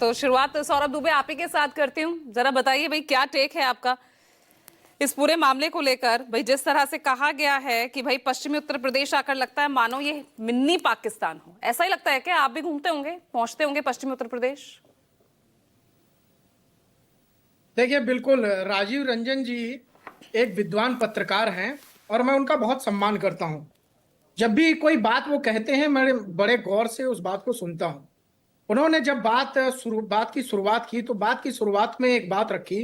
तो शुरुआत सौरभ दुबे आप ही के साथ करती हूँ। जरा बताइए भाई, क्या टेक है आपका इस पूरे मामले को लेकर? भाई, जिस तरह से कहा गया है कि भाई पश्चिमी उत्तर प्रदेश आकर लगता है मानो ये मिनी पाकिस्तान हो, ऐसा ही लगता है क्या? आप भी घूमते होंगे, पहुंचते होंगे पश्चिमी उत्तर प्रदेश। देखिए, बिल्कुल राजीव रंजन जी एक विद्वान पत्रकार हैं और मैं उनका बहुत सम्मान करता हूं। जब भी कोई बात वो कहते हैं, मैं बड़े गौर से उस बात को सुनता हूं। उन्होंने जब बात की शुरुआत की तो बात की शुरुआत में एक बात रखी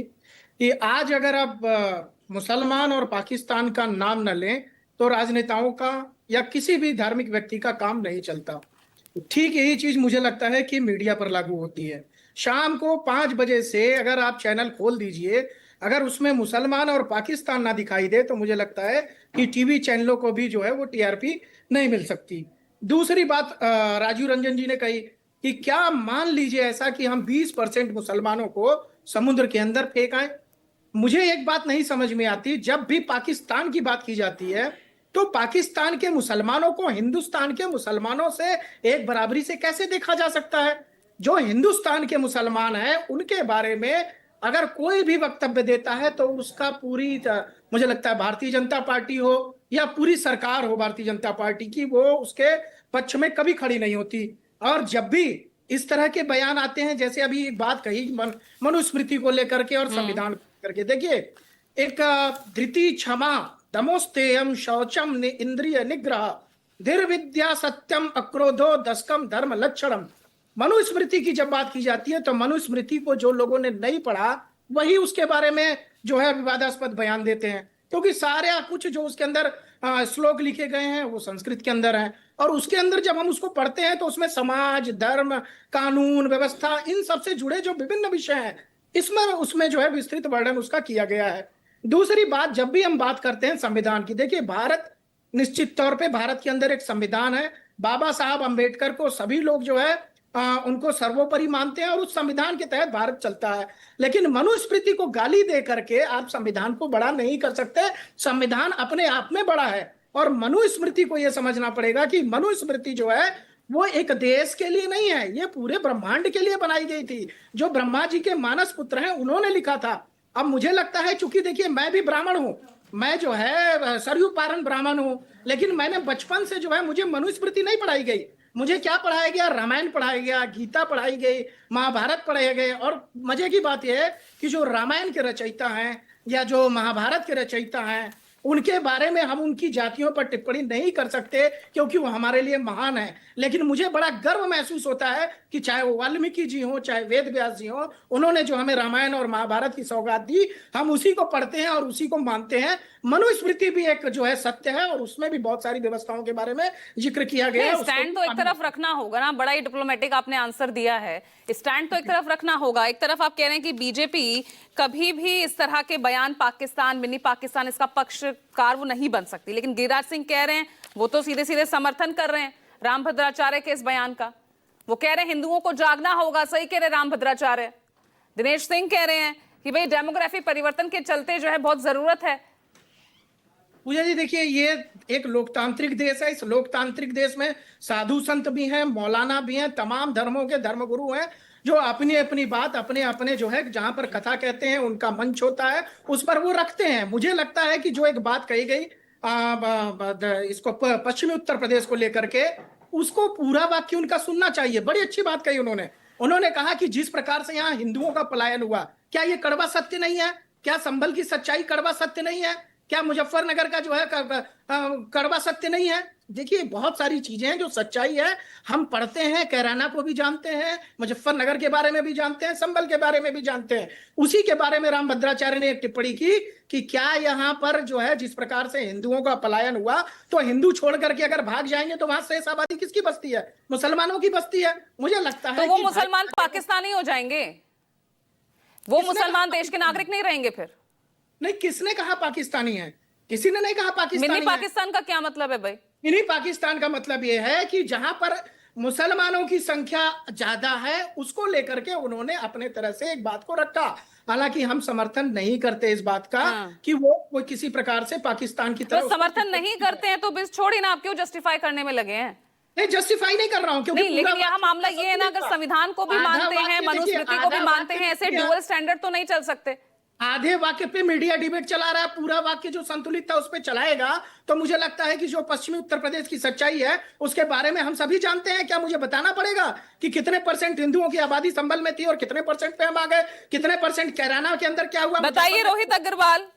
कि आज अगर आप मुसलमान और पाकिस्तान का नाम न लें तो राजनेताओं का या किसी भी धार्मिक व्यक्ति का काम नहीं चलता। ठीक यही चीज मुझे लगता है कि मीडिया पर लागू होती है। शाम को 5 बजे से अगर आप चैनल खोल दीजिए, अगर उसमें मुसलमान और पाकिस्तान ना दिखाई दे तो मुझे लगता है कि टीवी चैनलों को भी जो है वो टीआरपी नहीं मिल सकती। दूसरी बात राजीव रंजन जी ने कही कि क्या मान लीजिए ऐसा कि हम 20% मुसलमानों को समुद्र के अंदर फेंक आए। मुझे एक बात नहीं समझ में आती, जब भी पाकिस्तान की बात की जाती है तो पाकिस्तान के मुसलमानों को हिंदुस्तान के मुसलमानों से एक बराबरी से कैसे देखा जा सकता है? जो हिंदुस्तान के मुसलमान हैं उनके बारे में अगर कोई भी वक्तव्य देता है तो उसका मुझे लगता है भारतीय जनता पार्टी हो या पूरी सरकार हो भारतीय जनता पार्टी की, वो उसके पक्ष में कभी खड़ी नहीं होती। और जब भी इस तरह के बयान आते हैं, जैसे अभी एक बात कही मनुस्मृति को लेकर के और संविधान को लेकर के, देखिए एक धृति क्षमा दमोस्तेयम शौचम इंद्रिय निग्रह धीर विद्या सत्यम अक्रोधो दशकम धर्म लक्षणम। मनुस्मृति की जब बात की जाती है तो मनुस्मृति को जो लोगों ने नहीं पढ़ा वही उसके बारे में जो है विवादास्पद बयान देते हैं, क्योंकि सारे कुछ जो उसके अंदर श्लोक लिखे गए हैं वो संस्कृत के अंदर है। और उसके अंदर जब हम उसको पढ़ते हैं तो उसमें समाज, धर्म, कानून व्यवस्था, इन सब से जुड़े जो विभिन्न विषय हैं इसमें उसमें जो है विस्तृत वर्णन उसका किया गया है। दूसरी बात, जब भी हम बात करते हैं संविधान की, देखिए भारत निश्चित तौर पे भारत के अंदर एक संविधान है। बाबा साहब अंबेडकर को सभी लोग जो है उनको सर्वोपरि मानते हैं और उस संविधान के तहत भारत चलता है। लेकिन मनुस्मृति को गाली दे करके आप संविधान को बड़ा नहीं कर सकते। संविधान अपने आप में बड़ा है और मनुस्मृति को यह समझना पड़ेगा कि मनुस्मृति जो है वो एक देश के लिए नहीं है, ये पूरे ब्रह्मांड के लिए बनाई गई थी। जो ब्रह्मा जी के मानस पुत्र हैं उन्होंने लिखा था। अब मुझे लगता है, चूंकि देखिए मैं भी ब्राह्मण हूं, मैं जो है सरयू पारण ब्राह्मण हूं, लेकिन मैंने बचपन से जो है मुझे मनुस्मृति नहीं पढ़ाई गई। मुझे क्या पढ़ाया गया? रामायण पढ़ाया गया, गीता पढ़ाई गई, महाभारत पढ़ाए गए। और मजे की बात यह है कि जो रामायण के रचयिता हैं या जो महाभारत के रचयिता हैं उनके बारे में हम उनकी जातियों पर टिप्पणी नहीं कर सकते क्योंकि वो हमारे लिए महान है। लेकिन मुझे बड़ा गर्व महसूस होता है कि चाहे वो वाल्मीकि जी हो, चाहे वेद व्यास जी हो, उन्होंने जो हमें रामायण और महाभारत की सौगात दी, हम उसी को पढ़ते हैं और उसी को मानते हैं। मनुस्मृति भी एक जो है सत्य है और उसमें भी बहुत सारी व्यवस्थाओं के बारे में जिक्र किया गया है। स्टैंड तो एक तरफ रखना होगा ना, बड़ा ही डिप्लोमेटिक आपने आंसर दिया है। स्टैंड तो एक तरफ रखना होगा। एक तरफ आप कह रहे हैं कि बीजेपी कभी भी इस तरह के बयान, पाकिस्तान, मिनी पाकिस्तान, इसका पक्षकार वो नहीं बन सकती, लेकिन गिरिराज सिंह कह रहे हैं, वो तो सीधे सीधे समर्थन कर रहे हैं राम भद्राचार्य के इस बयान का। वो कह रहे हैं हिंदुओं को जागना होगा, सही कह रहे राम भद्राचार्य। दिनेश सिंह कह रहे हैं कि भाई डेमोग्राफी परिवर्तन के चलते जो है बहुत जरूरत है। पूजा जी, देखिए ये एक लोकतांत्रिक देश है। इस लोकतांत्रिक देश में साधु संत भी हैं, मौलाना भी हैं, तमाम धर्मों के धर्मगुरु हैं जो अपनी अपनी बात अपने अपने जो है जहां पर कथा कहते हैं उनका मंच होता है उस पर वो रखते हैं। मुझे लगता है कि जो एक बात कही गई इसको पश्चिमी उत्तर प्रदेश को लेकर के, उसको पूरा वाक्य उनका सुनना चाहिए। बड़ी अच्छी बात कही उन्होंने। उन्होंने कहा कि जिस प्रकार से यहाँ हिंदुओं का पलायन हुआ, क्या ये कड़वा सत्य नहीं है? क्या संभल की सच्चाई कड़वा सत्य नहीं है? क्या मुजफ्फरनगर का जो है कड़वा सत्य नहीं है? देखिए बहुत सारी चीजें हैं जो सच्चाई है, हम पढ़ते हैं, कैराना को भी जानते हैं, मुजफ्फरनगर के बारे में भी जानते हैं, संभल के बारे में भी जानते हैं। उसी के बारे में राम भद्राचार्य ने एक टिप्पणी की कि क्या यहाँ पर जो है जिस प्रकार से हिंदुओं का पलायन हुआ तो हिंदू छोड़ करके अगर भाग जाएंगे तो वहां शेष आबादी किसकी बस्ती है? मुसलमानों की बस्ती है। मुझे लगता है तो वो मुसलमान पाकिस्तानी हो जाएंगे, वो मुसलमान देश के नागरिक नहीं रहेंगे फिर। नहीं, किसने कहा पाकिस्तानी है? किसी ने नहीं कहा पाकिस्तानी मिनी पाकिस्तान का क्या मतलब है भाई? मिनी पाकिस्तान का मतलब यह है कि जहां पर मुसलमानों की संख्या ज्यादा है उसको लेकर के उन्होंने अपने तरह से एक बात को रखा। हालांकि हम समर्थन नहीं करते इस बात का कि वो किसी प्रकार से पाकिस्तान की तरफ समर्थन नहीं करते हैं तो बिस छोड़ी ना, आप क्यों जस्टिफाई करने में लगे हैं? नहीं, जस्टिफाई नहीं कर रहा हूं, क्योंकि नहीं, लेकिन यहाँ मामला ये है ना, अगर संविधान को भी मानते हैं, मनुस्मृति को भी मानते हैं, ऐसे ड्यूअल स्टैंडर्ड तो नहीं चल सकते। आधे वाक्य पे मीडिया डिबेट चला रहा है, पूरा वाक्य जो संतुलित था उस पे चलाएगा तो मुझे लगता है कि जो पश्चिमी उत्तर प्रदेश की सच्चाई है उसके बारे में हम सभी जानते हैं। क्या मुझे बताना पड़ेगा कि कितने % हिंदुओं की आबादी संभल में थी और कितने % पे हम आ गए, कितने % कैराना के अंदर क्या हुआ? बताइए रोहित अग्रवाल।